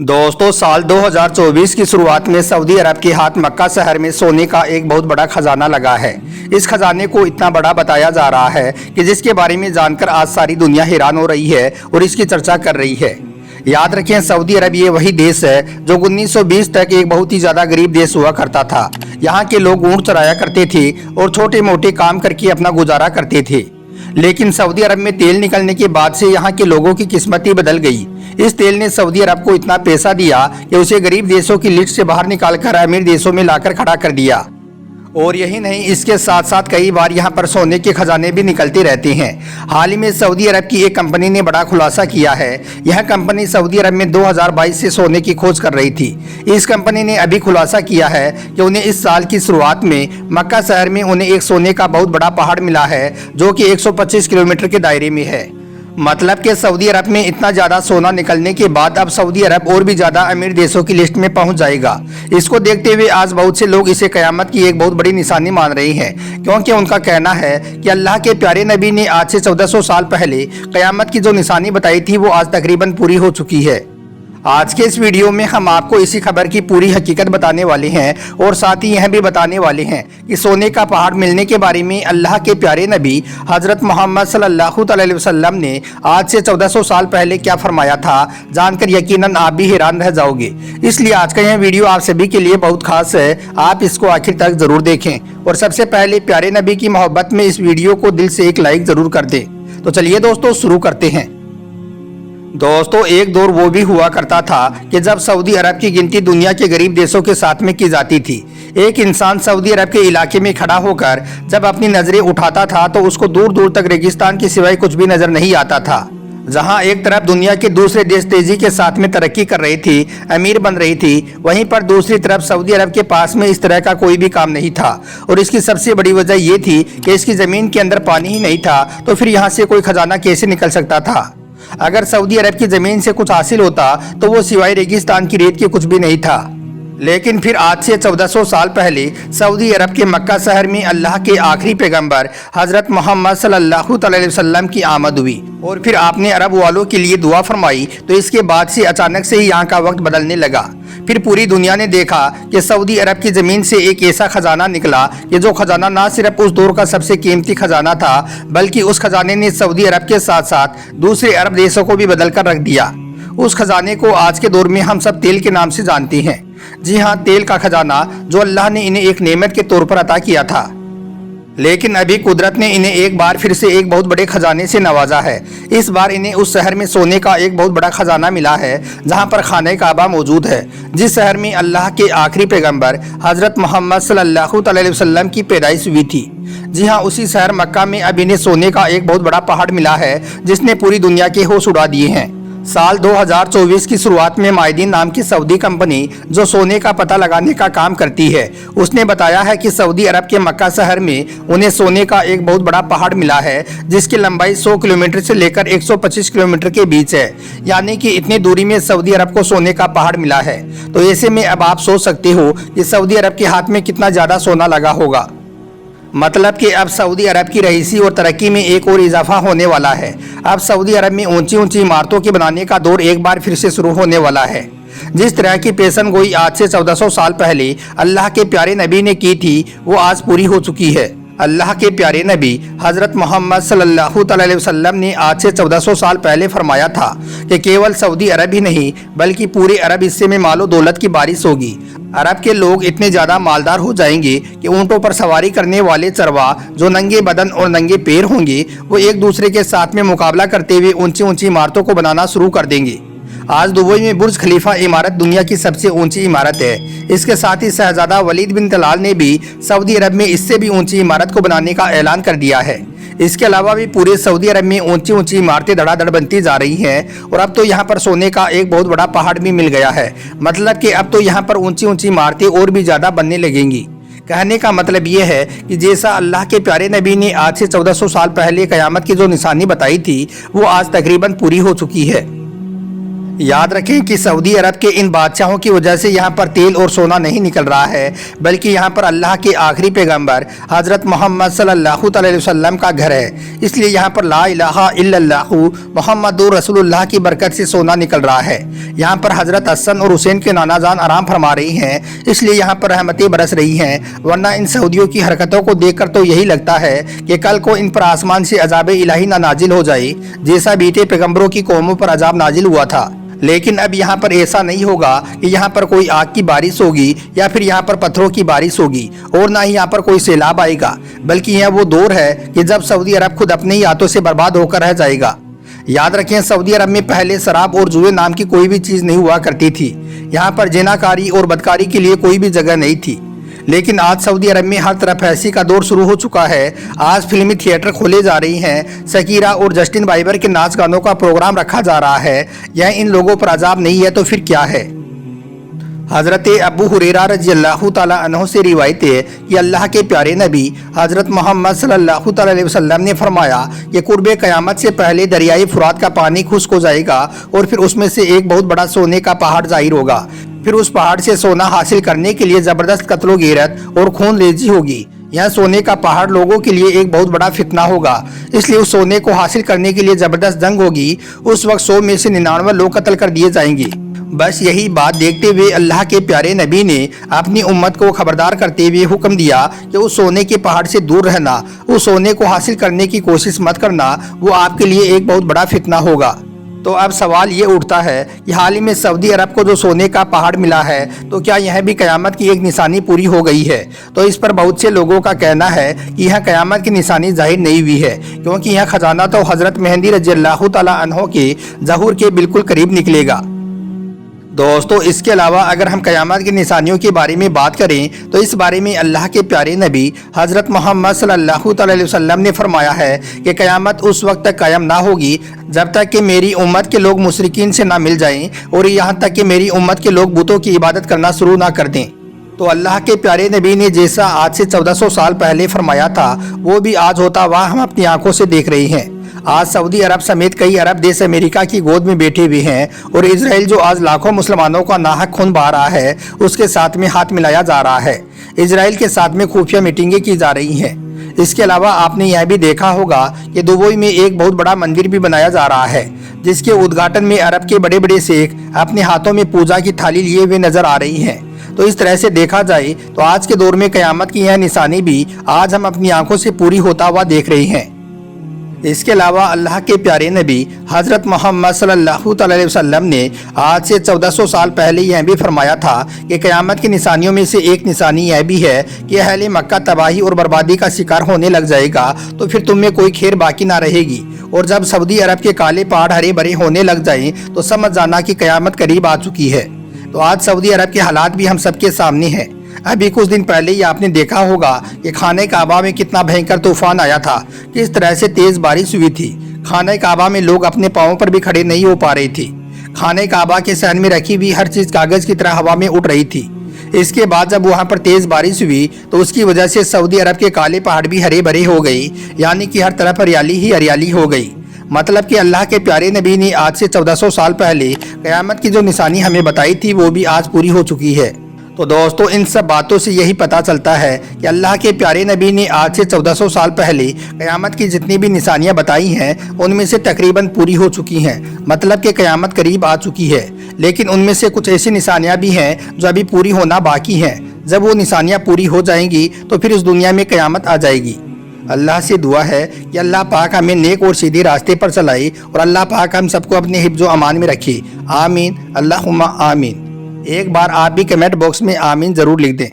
दोस्तों साल 2024 की शुरुआत में सऊदी अरब के हाथ मक्का शहर में सोने का एक बहुत बड़ा खजाना लगा है। इस खजाने को इतना बड़ा बताया जा रहा है कि जिसके बारे में जानकर आज सारी दुनिया हैरान हो रही है और इसकी चर्चा कर रही है। याद रखें, सऊदी अरब ये वही देश है जो 1920 तक एक बहुत ही ज्यादा गरीब देश हुआ करता था। यहाँ के लोग ऊँट चराया करते थे और छोटे मोटे काम करके अपना गुजारा करते थे। लेकिन सऊदी अरब में तेल निकलने के बाद से यहाँ के लोगों की किस्मत ही बदल गई। इस तेल ने सऊदी अरब को इतना पैसा दिया कि उसे गरीब देशों की लिस्ट से बाहर निकालकर अमीर देशों में लाकर खड़ा कर दिया। और यही नहीं, इसके साथ साथ कई बार यहाँ पर सोने के खजाने भी निकलते रहते हैं। हाल ही में सऊदी अरब की एक कंपनी ने बड़ा खुलासा किया है। यह कंपनी सऊदी अरब में 2022 से सोने की खोज कर रही थी। इस कंपनी ने अभी खुलासा किया है कि उन्हें इस साल की शुरुआत में मक्का शहर में उन्हें एक सोने का बहुत बड़ा पहाड़ मिला है जो कि 125 किलोमीटर के दायरे में है। मतलब कि सऊदी अरब में इतना ज़्यादा सोना निकलने के बाद अब सऊदी अरब और भी ज़्यादा अमीर देशों की लिस्ट में पहुंच जाएगा। इसको देखते हुए आज बहुत से लोग इसे कयामत की एक बहुत बड़ी निशानी मान रहे हैं, क्योंकि उनका कहना है कि अल्लाह के प्यारे नबी ने आज से 1400 साल पहले कयामत की जो निशानी बताई थी वो आज तकरीबन पूरी हो चुकी है। आज के इस वीडियो में हम आपको इसी खबर की पूरी हकीकत बताने वाले हैं और साथ ही यह भी बताने वाले हैं कि सोने का पहाड़ मिलने के बारे में अल्लाह के प्यारे नबी हजरत मोहम्मद सल्लल्लाहु अलैहि वसल्लम ने आज से 1400 साल पहले क्या फरमाया था। जानकर यकीनन आप भी हैरान रह जाओगे। इसलिए आज का यह वीडियो आप सभी के लिए बहुत खास है, आप इसको आखिर तक जरूर देखें। और सबसे पहले प्यारे नबी की मोहब्बत में इस वीडियो को दिल से एक लाइक जरूर कर दें। तो चलिए दोस्तों शुरू करते हैं। दोस्तों एक दौर वो भी हुआ करता था कि जब सऊदी अरब की गिनती दुनिया के गरीब देशों के साथ में की जाती थी। एक इंसान सऊदी अरब के इलाके में खड़ा होकर जब अपनी नजरें उठाता था तो उसको दूर दूर तक रेगिस्तान के सिवाय कुछ भी नजर नहीं आता था। जहां एक तरफ दुनिया के दूसरे देश तेजी के साथ में तरक्की कर रही थी, अमीर बन रही थी, वहीं पर दूसरी तरफ सऊदी अरब के पास में इस तरह का कोई भी काम नहीं था। और इसकी सबसे बड़ी वजह ये थी कि इसकी जमीन के अंदर पानी ही नहीं था, तो फिर यहाँ से कोई खजाना कैसे निकल सकता था। अगर सऊदी अरब की जमीन से कुछ हासिल होता तो वो सिवाय रेगिस्तान की रेत के कुछ भी नहीं था। लेकिन फिर आज से 1400 साल पहले सऊदी अरब के मक्का शहर में अल्लाह के आखिरी पैगंबर हजरत मोहम्मद सल्लल्लाहु अलैहि वसल्लम की आमद हुई और फिर आपने अरब वालों के लिए दुआ फरमाई। तो इसके बाद से अचानक से ही यहाँ का वक्त बदलने लगा। फिर पूरी दुनिया ने देखा कि सऊदी अरब की जमीन से एक ऐसा खजाना निकला कि जो खजाना ना सिर्फ उस दौर का सबसे कीमती खजाना था, बल्कि उस खजाने ने सऊदी अरब के साथ साथ दूसरे अरब देशों को भी बदल कर रख दिया। उस खजाने को आज के दौर में हम सब तेल के नाम से जानते हैं। जी हाँ, तेल का खजाना जो अल्लाह ने इन्हें एक नेमत के तौर पर अता किया था। लेकिन अभी कुदरत ने इन्हें एक बार फिर से एक बहुत बड़े खजाने से नवाजा है। इस बार इन्हें उस शहर में सोने का एक बहुत बड़ा खजाना मिला है जहां पर खाने काबा मौजूद है, जिस शहर में अल्लाह के आखिरी पैगंबर हजरत मोहम्मद सल्लल्लाहु अलैहि वसल्लम की पैदाइश हुई थी। जी हाँ, उसी शहर मक्का में अब इन्हें सोने का एक बहुत बड़ा पहाड़ मिला है जिसने पूरी दुनिया के होश उड़ा दिए हैं। साल 2024 की शुरुआत में माइदीन नाम की सऊदी कंपनी जो सोने का पता लगाने का काम करती है, उसने बताया है कि सऊदी अरब के मक्का शहर में उन्हें सोने का एक बहुत बड़ा पहाड़ मिला है जिसकी लंबाई 100 किलोमीटर से लेकर 125 किलोमीटर के बीच है। यानी कि इतनी दूरी में सऊदी अरब को सोने का पहाड़ मिला है। तो ऐसे में अब आप सोच सकते हो कि सऊदी अरब के हाथ में कितना ज्यादा सोना लगा होगा। मतलब कि अब सऊदी अरब की रईसी और तरक्की में एक और इजाफा होने वाला है। अब सऊदी अरब में ऊंची ऊंची इमारतों के बनाने का दौर एक बार फिर से शुरू होने वाला है। जिस तरह की पेशन गोई आज से 1400 साल पहले अल्लाह के प्यारे नबी ने की थी वो आज पूरी हो चुकी है। अल्लाह के प्यारे नबी हजरत मोहम्मद सल्लल्लाहु अलैहि वसल्लम ने आज से 1400 साल पहले फरमाया था कि केवल सऊदी अरब ही नहीं बल्कि पूरे अरब हिस्से में मालो दौलत की बारिश होगी। अरब के लोग इतने ज्यादा मालदार हो जाएंगे कि ऊंटों पर सवारी करने वाले चरवा जो नंगे बदन और नंगे पैर होंगे वो एक दूसरे के साथ में मुकाबला करते हुए ऊंची ऊंची इमारतों को बनाना शुरू कर देंगे। आज दुबई में बुर्ज खलीफा इमारत दुनिया की सबसे ऊंची इमारत है। इसके साथ ही शहजादा वलीद बिन तलाल ने भी सऊदी अरब में इससे भी ऊंची इमारत को बनाने का ऐलान कर दिया है। इसके अलावा भी पूरे सऊदी अरब में ऊंची ऊंची इमारतें धड़ाधड़ बनती जा रही हैं और अब तो यहाँ पर सोने का एक बहुत बड़ा पहाड़ भी मिल गया है। मतलब कि अब तो यहाँ पर ऊंची ऊंची इमारतें और भी ज्यादा बनने लगेंगी। कहने का मतलब ये है कि जैसा अल्लाह के प्यारे नबी ने आज से 1400 साल पहले कयामत की जो निशानी बताई थी वो आज तकरीबन पूरी हो चुकी है। याद रखें कि सऊदी अरब के इन बादशाहों की वजह से यहाँ पर तेल और सोना नहीं निकल रहा है, बल्कि यहाँ पर अल्लाह के आखिरी पैगंबर हज़रत मोहम्मद सल्लल्लाहु अलैहि वसल्लम का घर है। इसलिए यहाँ पर ला इलाहा इल्लल्लाहु मुहम्मदुर रसूलुल्लाह की बरकत से सोना निकल रहा है। यहाँ पर हज़रत हसन और हुसैन के नाना जान आराम फरमा रही हैं, इसलिए यहाँ पर रहमतें बरस रही हैं। वरना इन सऊदियों की हरकतों को देखकर तो यही लगता है कि कल को इन पर आसमान से अजाब इलाही ना नाजिल हो जाए, जैसा बीते पैगंबरों की कौमों पर अजाब नाजिल हुआ था। लेकिन अब यहाँ पर ऐसा नहीं होगा कि यहाँ पर कोई आग की बारिश होगी या फिर यहाँ पर पत्थरों की बारिश होगी, और ना ही यहाँ पर कोई सैलाब आएगा, बल्कि यह वो दौर है कि जब सऊदी अरब खुद अपने ही हाथों से बर्बाद होकर रह जाएगा। याद रखें, सऊदी अरब में पहले शराब और जुए नाम की कोई भी चीज़ नहीं हुआ करती थी। यहाँ पर जिनाकारी और बदकारी के लिए कोई भी जगह नहीं थी। लेकिन आज सऊदी अरब में हर तरफ ऐसी का दौर शुरू हो चुका है। आज फिल्मी थिएटर खोले जा रही हैं, शकीरा और जस्टिन बाइबर के नाच गानों का प्रोग्राम रखा जा रहा है। यह इन लोगों पर अजाब नहीं है तो फिर क्या है। हज़रत अबू हुरैरा रज़ियल्लाहु ताला अन्हु से रिवायत है कि अल्लाह के प्यारे नबी हज़रत मोहम्मद सल्लल्लाहु अलैहि वसल्लम ने फरमाया कि कुर्बे क़यामत से पहले दरियाई फुरात का पानी खुश्क हो जाएगा और फिर उसमें से एक बहुत बड़ा सोने का पहाड़ ज़ाहिर होगा। फिर उस पहाड़ से सोना हासिल करने के लिए ज़बरदस्त कत्लो गिरत और खून रेजी होगी। यह सोने का पहाड़ लोगों के लिए एक बहुत बड़ा फितना होगा, इसलिए उस सोने को हासिल करने के लिए ज़बरदस्त जंग होगी। उस वक्त 100 में से 99 लोग कत्ल कर दिए जाएंगे। बस यही बात देखते हुए अल्लाह के प्यारे नबी ने अपनी उम्मत को खबरदार करते हुए हुक्म दिया कि उस सोने के पहाड़ से दूर रहना, उस सोने को हासिल करने की कोशिश मत करना, वो आपके लिए एक बहुत बड़ा फितना होगा। तो अब सवाल ये उठता है कि हाल ही में सऊदी अरब को जो सोने का पहाड़ मिला है, तो क्या यह भी क़यामत की एक निशानी पूरी हो गई है? तो इस पर बहुत से लोगों का कहना है कि यह क़यामत की निशानी जाहिर नहीं हुई है, क्योंकि यह खजाना तो हज़रत मेहंदी रज़ियल्लाहु ताला अन्हु के ज़हूर के बिल्कुल करीब निकलेगा। दोस्तों, इसके अलावा अगर हम क़यामत की निशानियों के बारे में बात करें तो इस बारे में अल्लाह के प्यारे नबी हज़रत मोहम्मद सल्लल्लाहु अलैहि वसल्लम ने फरमाया है कि क़यामत उस वक्त तक कायम ना होगी जब तक कि मेरी उम्मत के लोग मुशरिकीन से ना मिल जाएं, और यहाँ तक कि मेरी उम्मत के लोग बुतों की इबादत करना शुरू ना कर दें। तो अल्लाह के प्यारे नबी ने जैसा आज से 1400 साल पहले फरमाया था, वो भी आज होता हुआ हम अपनी आंखों से देख रहे हैं। आज सऊदी अरब समेत कई अरब देश अमेरिका की गोद में बैठे हुए हैं, और इसराइल जो आज लाखों मुसलमानों का नाहक खून बहा रहा है, उसके साथ में हाथ मिलाया जा रहा है। इसराइल के साथ में खुफिया मीटिंगें की जा रही हैं। इसके अलावा आपने यह भी देखा होगा कि दुबई में एक बहुत बड़ा मंदिर भी बनाया जा रहा है, जिसके उद्घाटन में अरब के बड़े बड़े शेख अपने हाथों में पूजा की थाली लिए हुए नजर आ रही हैं। तो इस तरह से देखा जाए तो आज के दौर में क़यामत की यह निशानी भी आज हम अपनी आंखों से पूरी होता हुआ देख रहे हैं। इसके अलावा अल्लाह के प्यारे नबी हज़रत मोहम्मद सल्लल्लाहु अलैहि वसल्लम ने आज से 1400 साल पहले यह भी फरमाया था कि क़यामत की निशानियों में से एक निशानी यह भी है कि अहले मक्का तबाही और बर्बादी का शिकार होने लग जाएगा, तो फिर तुम में कोई खैर बाकी ना रहेगी। और जब सऊदी अरब के काले पहाड़ हरे भरे होने लग जाएं, तो समझ जाना कि क़यामत करीब आ चुकी है। तो आज सऊदी अरब के हालात भी हम सबके सामने हैं। अभी कुछ दिन पहले ही आपने देखा होगा कि खाने काबा में कितना भयंकर तूफान आया था, किस तरह से तेज बारिश हुई थी। खाने काबा में लोग अपने पाँवों पर भी खड़े नहीं हो पा रहे थे। खाने काबा के सहन में रखी हुई हर चीज कागज की तरह हवा में उड़ रही थी। इसके बाद जब वहां पर तेज बारिश हुई तो उसकी वजह से सऊदी अरब के काले पहाड़ भी हरे भरे हो गई, यानी कि हर तरफ हरियाली ही हरियाली हो गई। मतलब कि अल्लाह के प्यारे नबी ने आज से 1400 साल पहले क़यामत की जो निशानी हमें बताई थी, वो भी आज पूरी हो चुकी है। तो दोस्तों, इन सब बातों से यही पता चलता है कि अल्लाह के प्यारे नबी ने आज से 1400 साल पहले क़यामत की जितनी भी निशानियां बताई हैं, उनमें से तकरीबन पूरी हो चुकी हैं। मतलब कि क़यामत करीब आ चुकी है। लेकिन उनमें से कुछ ऐसी निशानियां भी हैं जो अभी पूरी होना बाकी हैं। जब वो निशानियां पूरी हो जाएंगी तो फिर इस दुनिया में क़यामत आ जाएगी। अल्लाह से दुआ है कि अल्लाह पाक हमें नेक और सीधे रास्ते पर चलाए, और अल्लाह पाक हम सबको अपने हिफ्ज़ व अमान में रखे। आमीन, अल्लाहुम्मा आमीन। एक बार आप भी कमेंट बॉक्स में आमीन ज़रूर लिख दें।